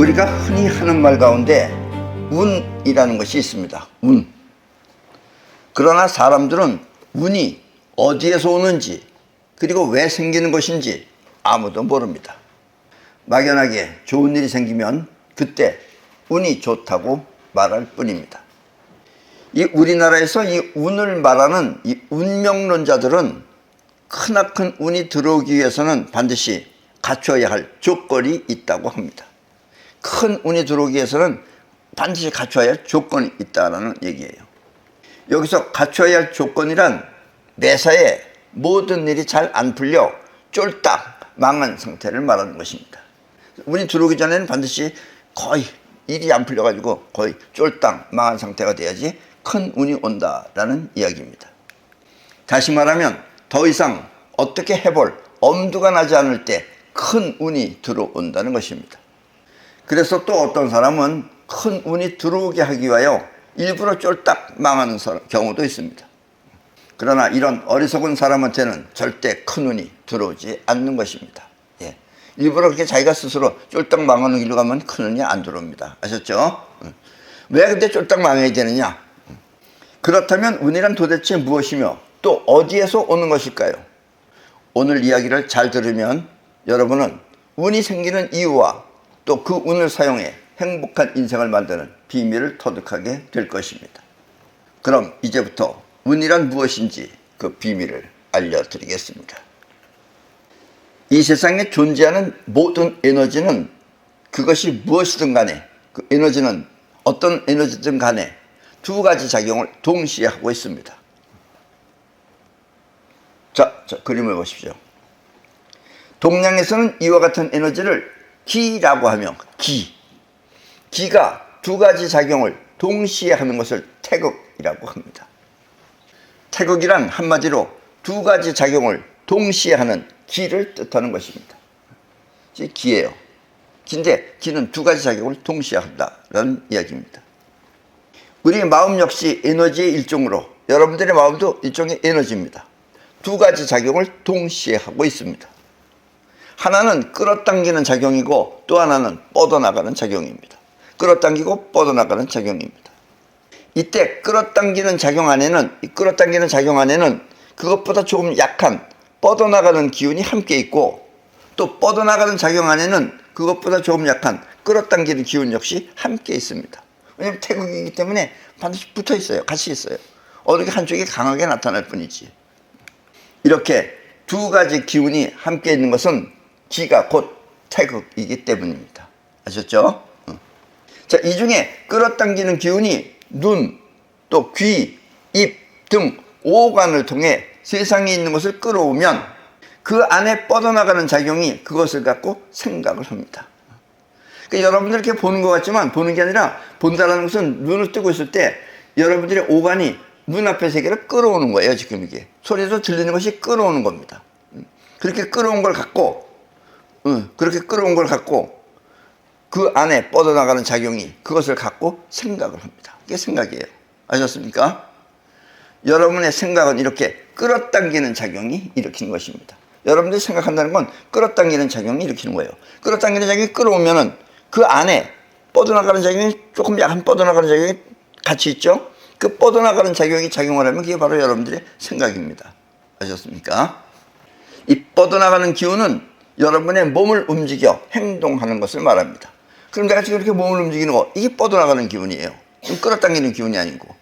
우리가 흔히 하는 말 가운데 운이라는 것이 있습니다. 운. 그러나 사람들은 운이 어디에서 오는지 그리고 왜 생기는 것인지 아무도 모릅니다. 막연하게 좋은 일이 생기면 그때 운이 좋다고 말할 뿐입니다. 이 우리나라에서 이 운을 말하는 이 운명론자들은 크나큰 운이 들어오기 위해서는 반드시 갖춰야 할 조건이 있다고 합니다. 큰 운이 들어오기 위해서는 반드시 갖춰야 할 조건이 있다는 얘기예요. 여기서 갖춰야 할 조건이란 매사에 모든 일이 잘 안 풀려 쫄딱 망한 상태를 말하는 것입니다. 운이 들어오기 전에는 반드시 거의 일이 안 풀려가지고 거의 쫄딱 망한 상태가 돼야지 큰 운이 온다라는 이야기입니다. 다시 말하면 더 이상 어떻게 해볼 엄두가 나지 않을 때 큰 운이 들어온다는 것입니다. 그래서 또 어떤 사람은 큰 운이 들어오게 하기 위하여 일부러 쫄딱 망하는 경우도 있습니다. 그러나 이런 어리석은 사람한테는 절대 큰 운이 들어오지 않는 것입니다. 예. 일부러 그렇게 자기가 스스로 쫄딱 망하는 길로 가면 큰 운이 안 들어옵니다. 아셨죠? 왜 근데 쫄딱 망해야 되느냐? 그렇다면 운이란 도대체 무엇이며 또 어디에서 오는 것일까요? 오늘 이야기를 잘 들으면 여러분은 운이 생기는 이유와 또 그 운을 사용해 행복한 인생을 만드는 비밀을 터득하게 될 것입니다. 그럼 이제부터 운이란 무엇인지 그 비밀을 알려드리겠습니다. 이 세상에 존재하는 모든 에너지는 그것이 무엇이든 간에 그 에너지는 어떤 에너지든 간에 두 가지 작용을 동시에 하고 있습니다. 자, 그림을 보십시오. 동양에서는 이와 같은 에너지를 기라고 하며 기가 두 가지 작용을 동시에 하는 것을 태극이라고 합니다. 태극이란 한마디로 두 가지 작용을 동시에 하는 기를 뜻하는 것입니다. 기예요. 기인데 기는 두 가지 작용을 동시에 한다는 이야기입니다. 우리의 마음 역시 에너지의 일종으로 여러분들의 마음도 일종의 에너지입니다. 두 가지 작용을 동시에 하고 있습니다. 하나는 끌어당기는 작용이고 또 하나는 뻗어나가는 작용입니다. 끌어당기고 뻗어나가는 작용입니다. 이때 끌어당기는 작용 안에는 그것보다 조금 약한 뻗어나가는 기운이 함께 있고 또 뻗어나가는 작용 안에는 그것보다 조금 약한 끌어당기는 기운 역시 함께 있습니다. 왜냐하면 태극이기 때문에 반드시 붙어 있어요. 같이 있어요. 어느 게 한쪽이 강하게 나타날 뿐이지. 이렇게 두 가지 기운이 함께 있는 것은 기가 곧 태극이기 때문입니다. 아셨죠? 자, 이 중에 끌어당기는 기운이 눈, 또 귀, 입 등 오관을 통해 세상에 있는 것을 끌어오면 그 안에 뻗어나가는 작용이 그것을 갖고 생각을 합니다. 그러니까 여러분들 이렇게 보는 것 같지만 보는 게 아니라 본다라는 것은 눈을 뜨고 있을 때 여러분들의 오관이 눈앞의 세계를 끌어오는 거예요. 지금 이게 소리에서 들리는 것이 끌어오는 겁니다. 그렇게 끌어온 걸 갖고 그 안에 뻗어나가는 작용이 그것을 갖고 생각을 합니다. 이게 생각이에요. 아셨습니까? 여러분의 생각은 이렇게 끌어당기는 작용이 일으키는 것입니다. 여러분들이 생각한다는 건 끌어당기는 작용이 일으키는 거예요. 끌어당기는 작용이 끌어오면은 그 안에 뻗어나가는 작용이 조금 약간 뻗어나가는 작용이 같이 있죠? 그 뻗어나가는 작용이 작용을 하면 그게 바로 여러분들의 생각입니다. 아셨습니까? 이 뻗어나가는 기운은 여러분의 몸을 움직여 행동하는 것을 말합니다. 그럼 내가 지금 이렇게 몸을 움직이는 거, 이게 뻗어나가는 기운이에요. 좀 끌어당기는 기운이 아니고.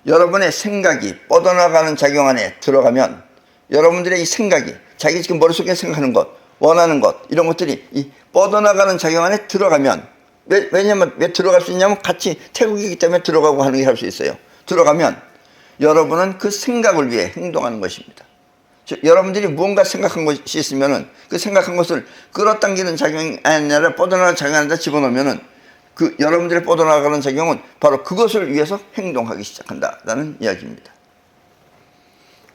여러분의 생각이 뻗어나가는 작용 안에 들어가면 여러분들의 이 생각이 자기 지금 머릿속에 생각하는 것, 원하는 것, 이런 것들이 이 뻗어나가는 작용 안에 들어가면 왜냐면 왜 들어갈 수 있냐면 같이 태국이기 때문에 들어가고 하는 게 할 수 있어요. 들어가면 여러분은 그 생각을 위해 행동하는 것입니다. 즉 여러분들이 무언가 생각한 것이 있으면은 그 생각한 것을 끌어당기는 작용이 아니라 뻗어나가는 작용 안에다 집어넣으면은 그 여러분들의 뻗어나가는 작용은 바로 그것을 위해서 행동하기 시작한다라는 이야기입니다.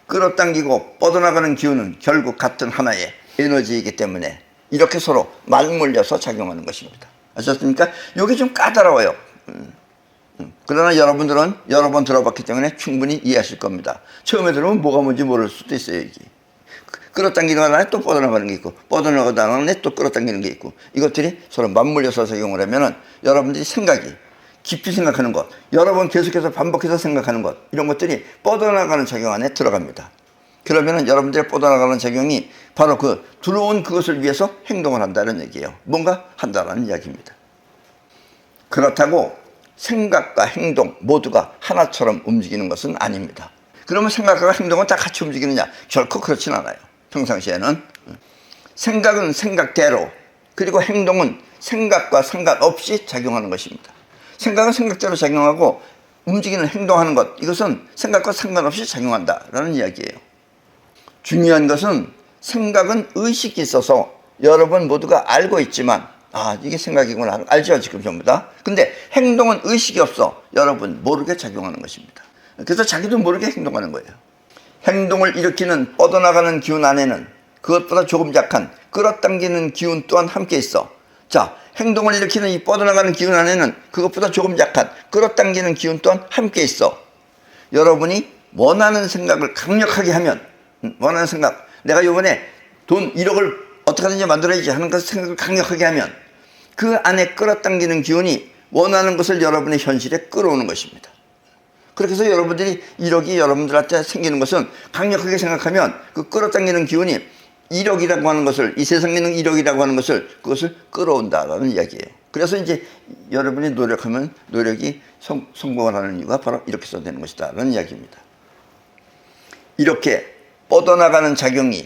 끌어당기고 뻗어나가는 기운은 결국 같은 하나의 에너지이기 때문에 이렇게 서로 맞물려서 작용하는 것입니다. 아셨습니까? 이게 좀 까다로워요. 그러나 여러분들은 여러 번 들어봤기 때문에 충분히 이해하실 겁니다. 처음에 들으면 뭐가 뭔지 모를 수도 있어요. 이게 끌어당기는 안에 또 뻗어나가는 게 있고, 뻗어나가는 안에 또 끌어당기는 게 있고, 이것들이 서로 맞물려서 작용을 하면은 여러분들이 생각이 깊이 생각하는 것, 여러 번 계속해서 반복해서 생각하는 것, 이런 것들이 뻗어나가는 작용 안에 들어갑니다. 그러면은 여러분들의 뻗어나가는 작용이 바로 그 들어온 그것을 위해서 행동을 한다는 얘기예요. 뭔가 한다는 이야기입니다. 그렇다고 생각과 행동 모두가 하나처럼 움직이는 것은 아닙니다. 그러면 생각과 행동은 다 같이 움직이느냐? 결코 그렇진 않아요. 평상시에는. 생각은 생각대로, 그리고 행동은 생각과 상관없이 작용하는 것입니다. 생각은 생각대로 작용하고 움직이는 행동하는 것, 이것은 생각과 상관없이 작용한다라는 이야기예요. 중요한 것은 생각은 의식이 있어서 여러분 모두가 알고 있지만 이게 생각이구나 알죠, 지금 전부 다. 근데 행동은 의식이 없어 여러분 모르게 작용하는 것입니다. 그래서 자기도 모르게 행동하는 거예요. 행동을 일으키는 뻗어나가는 기운 안에는 그것보다 조금 약한 끌어당기는 기운 또한 함께 있어. 자, 행동을 일으키는 이 뻗어나가는 기운 안에는 그것보다 조금 약한 끌어당기는 기운 또한 함께 있어. 여러분이 원하는 생각을 강력하게 하면, 원하는 생각, 내가 이번에 돈 1억을 어떻게 하든지 만들어야지 하는 그 생각을 강력하게 하면 그 안에 끌어당기는 기운이 원하는 것을 여러분의 현실에 끌어오는 것입니다. 그렇게 해서 여러분들이 1억이 여러분들한테 생기는 것은 강력하게 생각하면 그 끌어당기는 기운이 1억이라고 하는 것을, 이 세상에 있는 1억이라고 하는 것을, 그것을 끌어온다라는 이야기예요. 그래서 이제 여러분이 노력하면 노력이 성공을 하는 이유가 바로 이렇게 써야 되는 것이다 라는 이야기입니다. 이렇게 뻗어나가는 작용이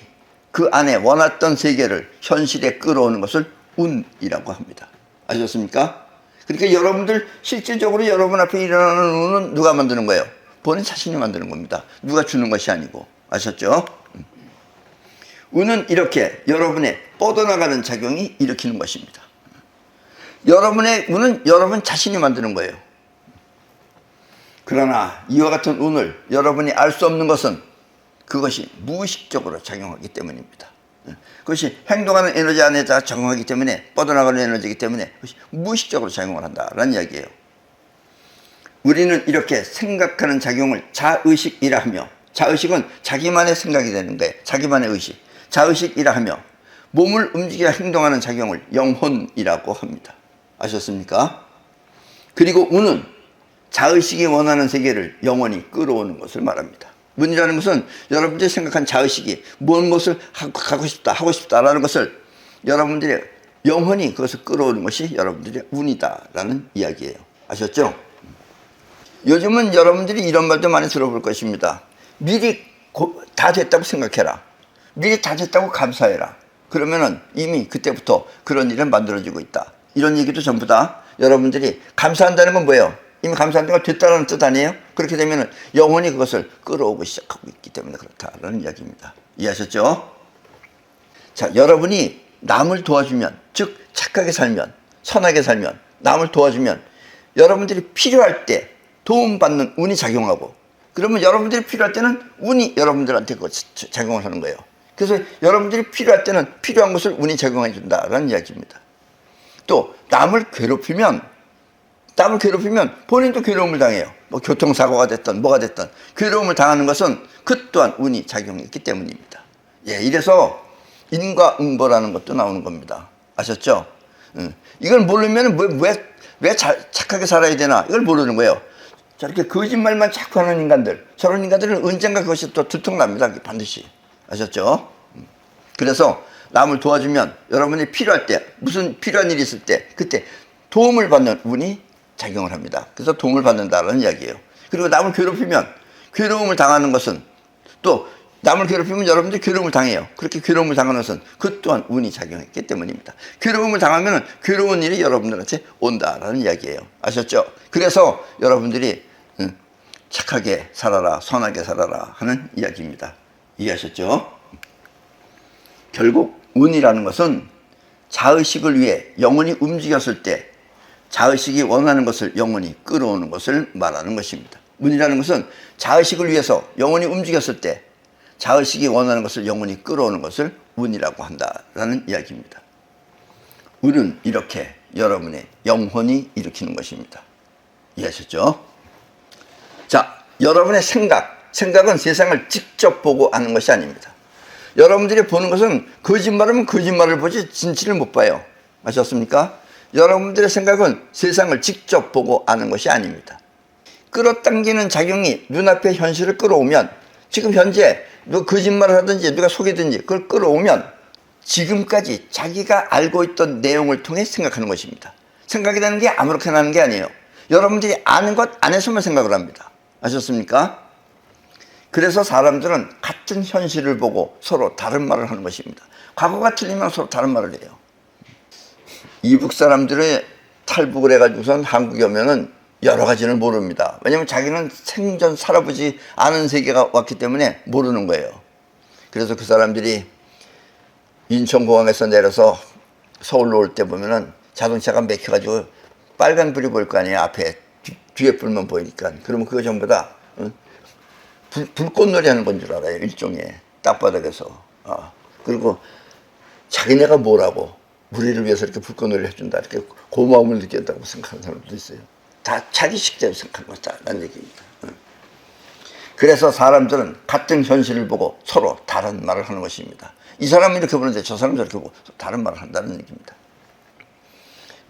그 안에 원했던 세계를 현실에 끌어오는 것을 운이라고 합니다. 아셨습니까? 그러니까 여러분들 실질적으로 여러분 앞에 일어나는 운은 누가 만드는 거예요? 본인 자신이 만드는 겁니다. 누가 주는 것이 아니고. 아셨죠? 운은 이렇게 여러분의 뻗어나가는 작용이 일으키는 것입니다. 여러분의 운은 여러분 자신이 만드는 거예요. 그러나 이와 같은 운을 여러분이 알 수 없는 것은 그것이 무의식적으로 작용하기 때문입니다. 그것이 행동하는 에너지 안에 다 작용하기 때문에, 뻗어나가는 에너지이기 때문에 그것이 무의식적으로 작용을 한다라는 이야기예요. 우리는 이렇게 생각하는 작용을 자의식이라 하며, 자의식은 자기만의 생각이 되는 거예요. 자기만의 의식. 자의식이라 하며 몸을 움직여 행동하는 작용을 영혼이라고 합니다. 아셨습니까? 그리고 운은 자의식이 원하는 세계를 영원히 끌어오는 것을 말합니다. 운이라는 것은 여러분들이 생각한 자의식이 무슨 것을 하고 싶다, 하고 싶다라는 것을 여러분들이 영원히 그것을 끌어오는 것이 여러분들의 운이다라는 이야기예요. 아셨죠? 요즘은 여러분들이 이런 말도 많이 들어볼 것입니다. 미리 다 됐다고 생각해라. 미리 다 됐다고 감사해라. 그러면은 이미 그때부터 그런 일은 만들어지고 있다. 이런 얘기도 전부 다 여러분들이 감사한다는 건 뭐예요? 이미 감사한다는 건 됐다는 뜻 아니에요? 그렇게 되면은 영원히 그것을 끌어오고 시작하고 있기 때문에 그렇다라는 이야기입니다. 이해하셨죠? 자, 여러분이 남을 도와주면, 즉 착하게 살면, 선하게 살면, 남을 도와주면 여러분들이 필요할 때 도움받는 운이 작용하고, 그러면 여러분들이 필요할 때는 운이 여러분들한테 작용을 하는 거예요. 그래서 여러분들이 필요할 때는 필요한 것을 운이 작용해 준다라는 이야기입니다. 또 남을 괴롭히면 본인도 괴로움을 당해요. 뭐 교통사고가 됐든 뭐가 됐든 괴로움을 당하는 것은 그 또한 운이 작용했기 때문입니다. 예, 이래서 인과응보라는 것도 나오는 겁니다. 아셨죠? 이걸 모르면 왜 착하게 살아야 되나, 이걸 모르는 거예요. 저렇게 거짓말만 자꾸 하는 인간들, 저런 인간들은 언젠가 그것이 또 들통납니다. 반드시. 아셨죠? 그래서 남을 도와주면 여러분이 필요할 때, 무슨 필요한 일이 있을 때, 그때 도움을 받는 운이 작용을 합니다. 그래서 도움을 받는다는 이야기예요. 그리고 남을 괴롭히면, 괴로움을 당하는 것은, 또 남을 괴롭히면 여러분들이 괴로움을 당해요. 그렇게 괴로움을 당하는 것은 그 또한 운이 작용했기 때문입니다. 괴로움을 당하면 괴로운 일이 여러분들한테 온다라는 이야기예요. 아셨죠? 그래서 여러분들이 착하게 살아라, 선하게 살아라 하는 이야기입니다. 이해하셨죠? 결국 운이라는 것은 자의식을 위해 영원히 움직였을 때 자의식이 원하는 것을 영원히 끌어오는 것을 말하는 것입니다. 운이라는 것은 자의식을 위해서 영원히 움직였을 때 자의식이 원하는 것을 영원히 끌어오는 것을 운이라고 한다라는 이야기입니다. 운은 이렇게 여러분의 영혼이 일으키는 것입니다. 이해하셨죠? 자, 여러분의 생각은 세상을 직접 보고 아는 것이 아닙니다. 여러분들이 보는 것은 거짓말하면 거짓말을 보지 진실을 못 봐요. 아셨습니까? 여러분들의 생각은 세상을 직접 보고 아는 것이 아닙니다. 끌어당기는 작용이 눈앞에 현실을 끌어오면, 지금 현재 누가 거짓말을 하든지 누가 속이든지 그걸 끌어오면 지금까지 자기가 알고 있던 내용을 통해 생각하는 것입니다. 생각이 되는 게 아무렇게나 하는 게 아니에요. 여러분들이 아는 것 안에서만 생각을 합니다. 아셨습니까? 그래서 사람들은 같은 현실을 보고 서로 다른 말을 하는 것입니다. 과거가 틀리면 서로 다른 말을 해요. 이북 사람들의 탈북을 해가지고선 한국에 오면은 여러 가지는 모릅니다. 왜냐면 자기는 생전 살아보지 않은 세계가 왔기 때문에 모르는 거예요. 그래서 그 사람들이 인천공항에서 내려서 서울로 올 때 보면은 자동차가 막혀가지고 빨간 불이 보일 거 아니에요. 앞에 뒤에 불만 보이니까. 그러면 그거 전부 다 불꽃놀이 하는 건 줄 알아요. 일종의 땅바닥에서. 그리고 자기네가 뭐라고 우리를 위해서 이렇게 불꽃놀이를 해준다, 이렇게 고마움을 느꼈다고 생각하는 사람도 있어요. 다 자기 식대로 생각한 거다라는 얘기입니다. 그래서 사람들은 같은 현실을 보고 서로 다른 말을 하는 것입니다. 이 사람은 이렇게 보는데 저 사람은 저렇게 보고 다른 말을 한다는 얘기입니다.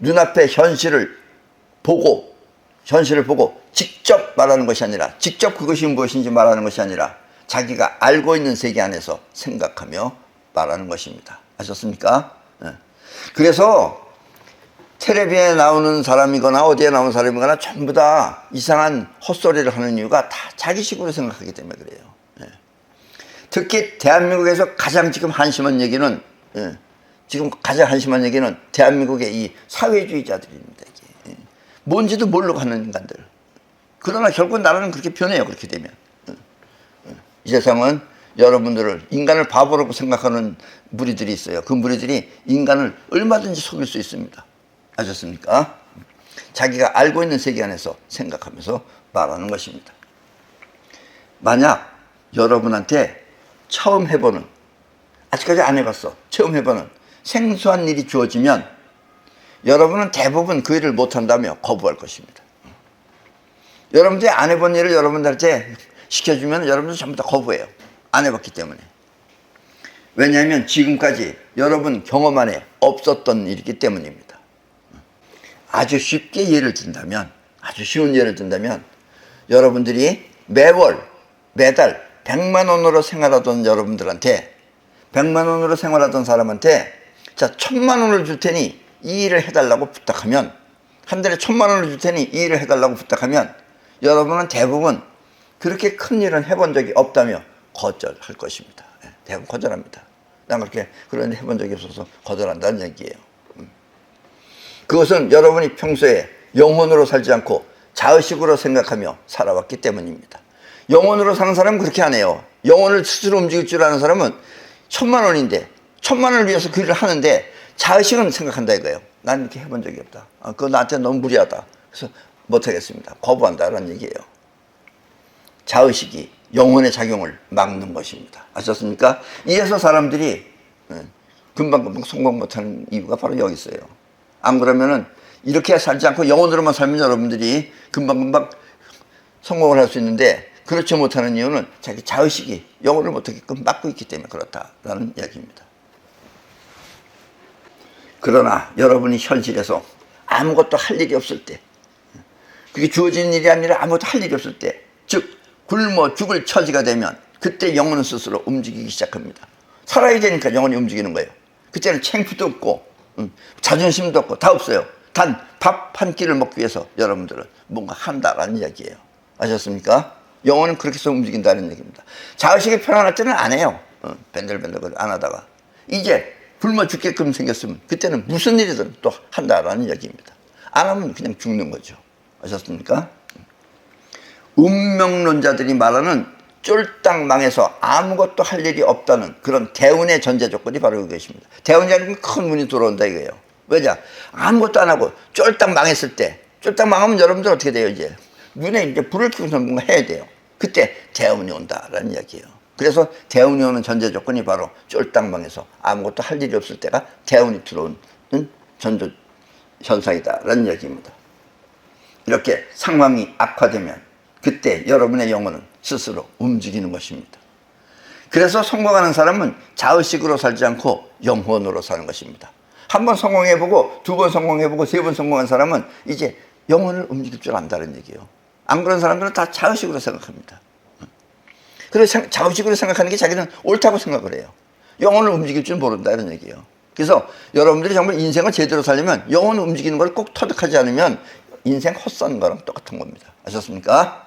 눈앞에 현실을 보고 직접 말하는 것이 아니라, 직접 그것이 무엇인지 말하는 것이 아니라 자기가 알고 있는 세계 안에서 생각하며 말하는 것입니다. 아셨습니까? 그래서 텔레비에 나오는 사람이거나 어디에 나오는 사람이거나 전부 다 이상한 헛소리를 하는 이유가 다 자기식으로 생각하기 때문에 그래요. 특히 대한민국에서 가장 지금 한심한 얘기는, 대한민국의 이 사회주의자들입니다. 이게. 뭔지도 모르고 하는 인간들. 그러나 결국 나라는 그렇게 변해요. 그렇게 되면. 이 세상은 여러분들을, 인간을 바보라고 생각하는 무리들이 있어요. 그 무리들이 인간을 얼마든지 속일 수 있습니다. 아셨습니까? 자기가 알고 있는 세계 안에서 생각하면서 말하는 것입니다. 만약 여러분한테 처음 해보는, 아직까지 안 해봤어, 처음 해보는 생소한 일이 주어지면 여러분은 대부분 그 일을 못한다며 거부할 것입니다. 여러분들이 안 해본 일을 여러분들한테 시켜주면 여러분들 전부 다 거부해요. 안 해봤기 때문에. 왜냐하면 지금까지 여러분 경험 안에 없었던 일이기 때문입니다. 아주 쉽게 예를 든다면, 아주 쉬운 예를 든다면, 여러분들이 매달 100만 원으로 생활하던 여러분들한테, 100만 원으로 생활하던 사람한테, 자, 1000만 원을 줄 테니 이 일을 해달라고 부탁하면, 한 달에 1000만 원을 줄 테니 이 일을 해달라고 부탁하면 여러분은 대부분 그렇게 큰 일은 해본 적이 없다며 거절할 것입니다. 대부분 거절합니다. 난 그렇게 그런 일 해본 적이 없어서 거절한다는 얘기예요. 그것은 여러분이 평소에 영혼으로 살지 않고 자의식으로 생각하며 살아왔기 때문입니다. 영혼으로 사는 사람은 그렇게 안 해요. 영혼을 스스로 움직일 줄 아는 사람은 1000만 원인데 1000만 원을 위해서 그 일을 하는데 자의식은 생각한다 이거예요. 난 이렇게 해본 적이 없다. 그거 나한테 너무 무리하다. 그래서 못하겠습니다. 거부한다라는 얘기예요. 자의식이 영혼의 작용을 막는 것입니다. 아셨습니까? 이래서 사람들이 금방금방 성공 못하는 이유가 바로 여기 있어요. 안 그러면은 이렇게 살지 않고 영혼으로만 살면 여러분들이 금방금방 성공을 할 수 있는데, 그렇지 못하는 이유는 자기 자의식이 영혼을 못하게끔 막고 있기 때문에 그렇다라는 이야기입니다. 그러나 여러분이 현실에서 아무것도 할 일이 없을 때, 그게 주어진 일이 아니라 아무것도 할 일이 없을 때, 즉 굶어 죽을 처지가 되면 그때 영혼은 스스로 움직이기 시작합니다. 살아야 되니까 영혼이 움직이는 거예요. 그때는 창피도 없고 자존심도 없고 다 없어요. 단 밥 한 끼를 먹기 위해서 여러분들은 뭔가 한다라는 이야기예요. 아셨습니까? 영혼은 그렇게 해서 움직인다는 얘기입니다. 자의식이 편안할 때는 안 해요. 밴들밴들 안 하다가 이제 굶어 죽게끔 생겼으면 그때는 무슨 일이든 또 한다라는 이야기입니다. 안 하면 그냥 죽는 거죠. 아셨습니까? 운명론자들이 말하는 쫄딱 망해서 아무것도 할 일이 없다는 그런 대운의 전제 조건이 바로 이것입니다. 대운이라는 건 큰 운이 들어온다 이거예요. 왜냐? 아무것도 안 하고 쫄딱 망했을 때, 쫄딱 망하면 여러분들 어떻게 돼요? 이제 눈에 이제 불을 켜서 뭔가 해야 돼요. 그때 대운이 온다라는 이야기예요. 그래서 대운이 오는 전제 조건이 바로 쫄딱 망해서 아무것도 할 일이 없을 때가 대운이 들어오는 전조 현상이다라는 이야기입니다. 이렇게 상황이 악화되면 그때 여러분의 영혼은 스스로 움직이는 것입니다. 그래서 성공하는 사람은 자의식으로 살지 않고 영혼으로 사는 것입니다. 한 번 성공해보고, 두 번 성공해보고, 세 번 성공한 사람은 이제 영혼을 움직일 줄 안다는 얘기예요. 안 그런 사람들은 다 자의식으로 생각합니다. 그래서 자의식으로 생각하는 게 자기는 옳다고 생각을 해요. 영혼을 움직일 줄 모른다는 얘기예요. 그래서 여러분들이 정말 인생을 제대로 살려면 영혼을 움직이는 걸 꼭 터득하지 않으면 인생 헛사는 거랑 똑같은 겁니다. 아셨습니까?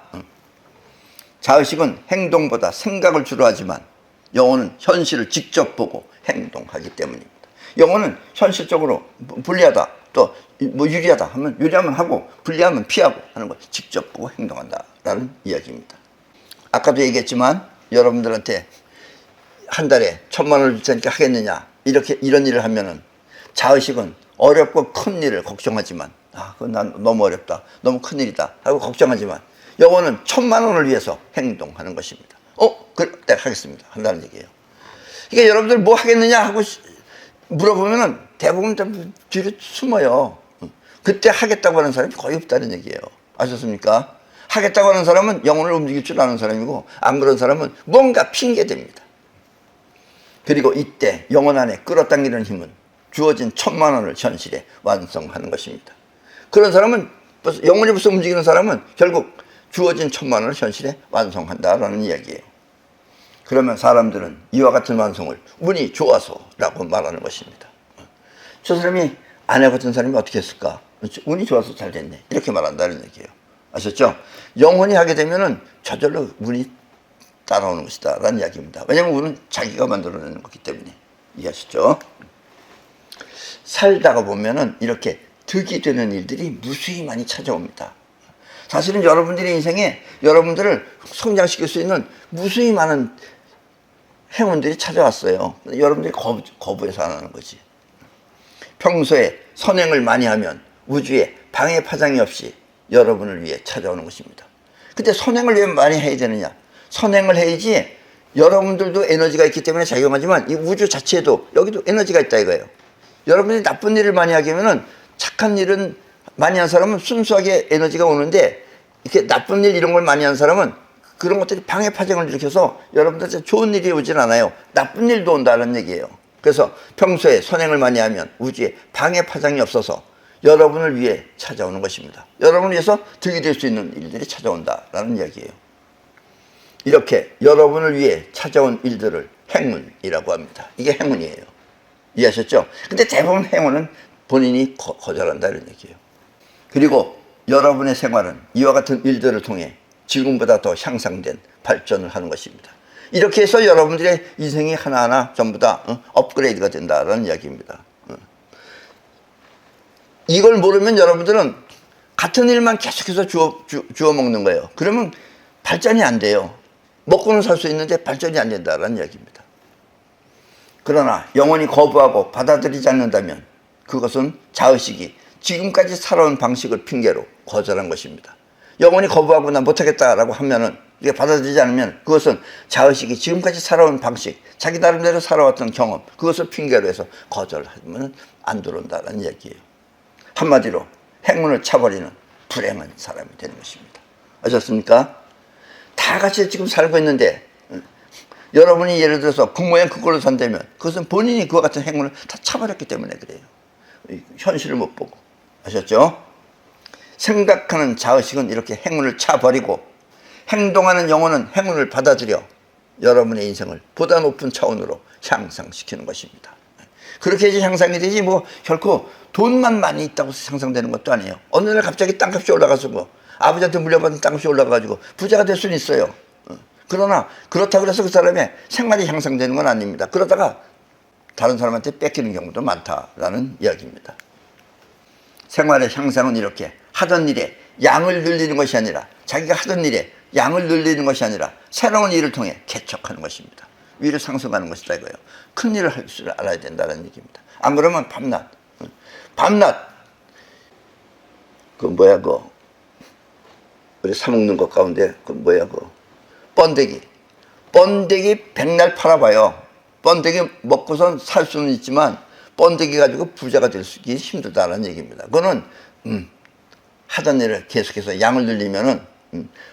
자의식은 행동보다 생각을 주로 하지만 영혼은 현실을 직접 보고 행동하기 때문입니다. 영혼은 현실적으로 불리하다, 또 뭐 유리하다 하면 유리하면 하고 불리하면 피하고 하는 걸 직접 보고 행동한다라는 이야기입니다. 아까도 얘기했지만 여러분들한테 한 달에 1,000만 원을 줄 테니까 하겠느냐, 이런 일을 하면은 자의식은 어렵고 큰 일을 걱정하지만, 그건 난 너무 어렵다, 너무 큰 일이다 하고 걱정하지만, 영혼은 1,000만 원을 위해서 행동하는 것입니다. 그래, 내가 하겠습니다 한다는 얘기예요. 그러니까 여러분들 뭐 하겠느냐 하고 물어보면은 대부분 뒤로 숨어요. 그때 하겠다고 하는 사람이 거의 없다는 얘기예요. 아셨습니까? 하겠다고 하는 사람은 영혼을 움직일 줄 아는 사람이고, 안 그런 사람은 뭔가 핑계댑니다. 그리고 이때 영혼 안에 끌어당기는 힘은 주어진 1,000만 원을 현실에 완성하는 것입니다. 그런 사람은 영혼이 벌써 움직이는 사람은 결국 주어진 1,000만 원을 현실에 완성한다라는 이야기예요. 그러면 사람들은 이와 같은 완성을 운이 좋아서라고 말하는 것입니다. 저 사람이 안 해봤던 사람이 어떻게 했을까? 운이 좋아서 잘 됐네, 이렇게 말한다는 얘기예요. 아셨죠? 영혼이 하게 되면은 저절로 운이 따라오는 것이다 라는 이야기입니다. 왜냐하면 운은 자기가 만들어내는 거기 때문에. 이해하셨죠? 살다가 보면은 이렇게 득이 되는 일들이 무수히 많이 찾아옵니다. 사실은 여러분들의 인생에 여러분들을 성장시킬 수 있는 무수히 많은 행운들이 찾아왔어요. 여러분들이 거부해서 안 하는 거지. 평소에 선행을 많이 하면 우주에 방해 파장이 없이 여러분을 위해 찾아오는 것입니다. 근데 선행을 왜 많이 해야 되느냐? 선행을 해야지 여러분들도 에너지가 있기 때문에 작용하지만 이 우주 자체에도 여기도 에너지가 있다 이거예요. 여러분들이 나쁜 일을 많이 하게 하면은, 착한 일은 많이 한 사람은 순수하게 에너지가 오는데, 이렇게 나쁜 일 이런 걸 많이 한 사람은 그런 것들이 방해 파장을 일으켜서 여러분들한테 좋은 일이 오진 않아요. 나쁜 일도 온다는 얘기예요. 그래서 평소에 선행을 많이 하면 우주에 방해 파장이 없어서 여러분을 위해 찾아오는 것입니다. 여러분을 위해서 득이 될 수 있는 일들이 찾아온다라는 이야기예요. 이렇게 여러분을 위해 찾아온 일들을 행운이라고 합니다. 이게 행운이에요. 이해하셨죠? 근데 대부분 행운은 본인이 거절한다는 얘기예요. 그리고 여러분의 생활은 이와 같은 일들을 통해 지금보다 더 향상된 발전을 하는 것입니다. 이렇게 해서 여러분들의 인생이 하나하나 전부 다 업그레이드가 된다는 이야기입니다. 이걸 모르면 여러분들은 같은 일만 계속해서 주워 먹는 거예요. 그러면 발전이 안 돼요. 먹고는 살 수 있는데 발전이 안 된다는 이야기입니다. 그러나 영원히 거부하고 받아들이지 않는다면 그것은 자의식이 지금까지 살아온 방식을 핑계로 거절한 것입니다. 영원히 거부하고 나 못하겠다라고 하면은, 이게 받아들이지 않으면 그것은 자의식이 지금까지 살아온 방식, 자기 나름대로 살아왔던 경험, 그것을 핑계로 해서 거절하면 안 들어온다는 얘기예요. 한마디로 행운을 차버리는 불행한 사람이 되는 것입니다. 아셨습니까? 다 같이 지금 살고 있는데 여러분이 예를 들어서 그 모양 그걸로 산다면 그것은 본인이 그와 같은 행운을 다 차버렸기 때문에 그래요. 현실을 못 보고. 아셨죠? 생각하는 자의식은 이렇게 행운을 차버리고, 행동하는 영혼은 행운을 받아들여 여러분의 인생을 보다 높은 차원으로 향상시키는 것입니다. 그렇게 해야지 향상이 되지, 뭐 결코 돈만 많이 있다고 향상되는 것도 아니에요. 어느 날 갑자기 땅값이 올라가서 뭐 아버지한테 물려받은 땅값이 올라가가지고 부자가 될 수는 있어요. 그러나 그렇다고 해서 그 사람의 생활이 향상되는 건 아닙니다. 그러다가 다른 사람한테 뺏기는 경우도 많다라는 이야기입니다. 생활의 향상은 이렇게 하던 일에 양을 늘리는 것이 아니라, 자기가 하던 일에 양을 늘리는 것이 아니라 새로운 일을 통해 개척하는 것입니다. 위로 상승하는 것이다 이거예요. 큰 일을 할 줄 알아야 된다는 얘기입니다. 안 그러면 밤낮 우리 사먹는 것 가운데 번데기 백날 팔아봐요. 번데기 먹고선 살 수는 있지만 번데기 가지고 부자가 될 수 있기 힘들다는 얘기입니다. 그거는 하던 일을 계속해서 양을 늘리면은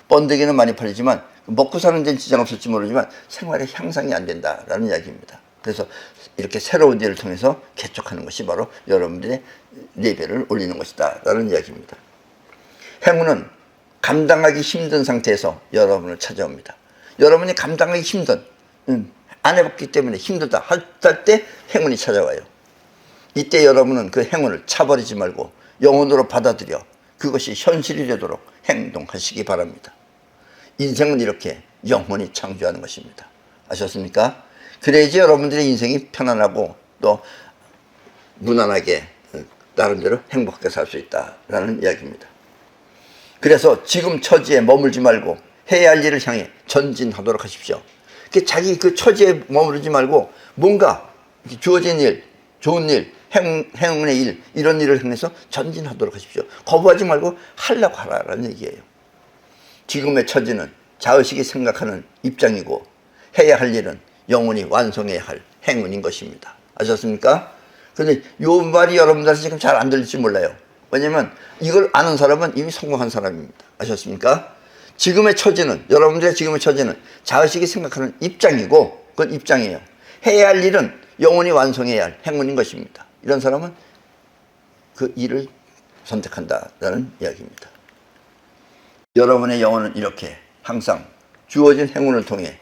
번데기는 많이 팔리지만 먹고 사는 데는 지장 없을지 모르지만 생활의 향상이 안 된다라는 이야기입니다. 그래서 이렇게 새로운 일을 통해서 개척하는 것이 바로 여러분들의 레벨을 올리는 것이다 라는 이야기입니다. 행운은 감당하기 힘든 상태에서 여러분을 찾아옵니다. 여러분이 감당하기 힘든, 안 해봤기 때문에 힘들다 할 때 행운이 찾아와요. 이때 여러분은 그 행운을 차버리지 말고 영혼으로 받아들여 그것이 현실이 되도록 행동하시기 바랍니다. 인생은 이렇게 영원히 창조하는 것입니다. 아셨습니까? 그래야지 여러분들의 인생이 편안하고 또 무난하게 나름대로 행복하게 살 수 있다라는 이야기입니다. 그래서 지금 처지에 머물지 말고 해야 할 일을 향해 전진하도록 하십시오. 자기 그 처지에 머무르지 말고 뭔가 주어진 일, 좋은 일, 행운의 일, 이런 일을 향해서 전진하도록 하십시오. 거부하지 말고 하려고 하라는 얘기예요. 지금의 처지는 자의식이 생각하는 입장이고 해야 할 일은 영원히 완성해야 할 행운인 것입니다. 아셨습니까? 그런데 이 말이 여러분들한테 지금 잘 안 들릴지 몰라요. 왜냐면 이걸 아는 사람은 이미 성공한 사람입니다. 아셨습니까? 지금의 처지는, 여러분들의 지금의 처지는 자의식이 생각하는 입장이고 그건 입장이에요. 해야 할 일은 영원히 완성해야 할 행운인 것입니다. 이런 사람은 그 일을 선택한다라는 이야기입니다. 여러분의 영혼은 이렇게 항상 주어진 행운을 통해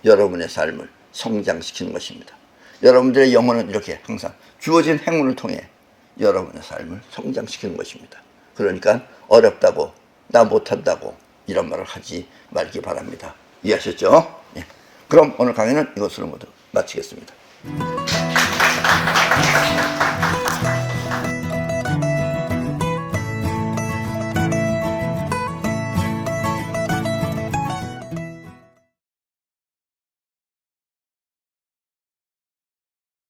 여러분의 삶을 성장시키는 것입니다. 여러분들의 영혼은 이렇게 항상 주어진 행운을 통해 여러분의 삶을 성장시키는 것입니다. 그러니까 어렵다고, 나 못한다고 이런 말을 하지 말기 바랍니다. 이해하셨죠? 네. 그럼 오늘 강의는 이것으로 모두 마치겠습니다.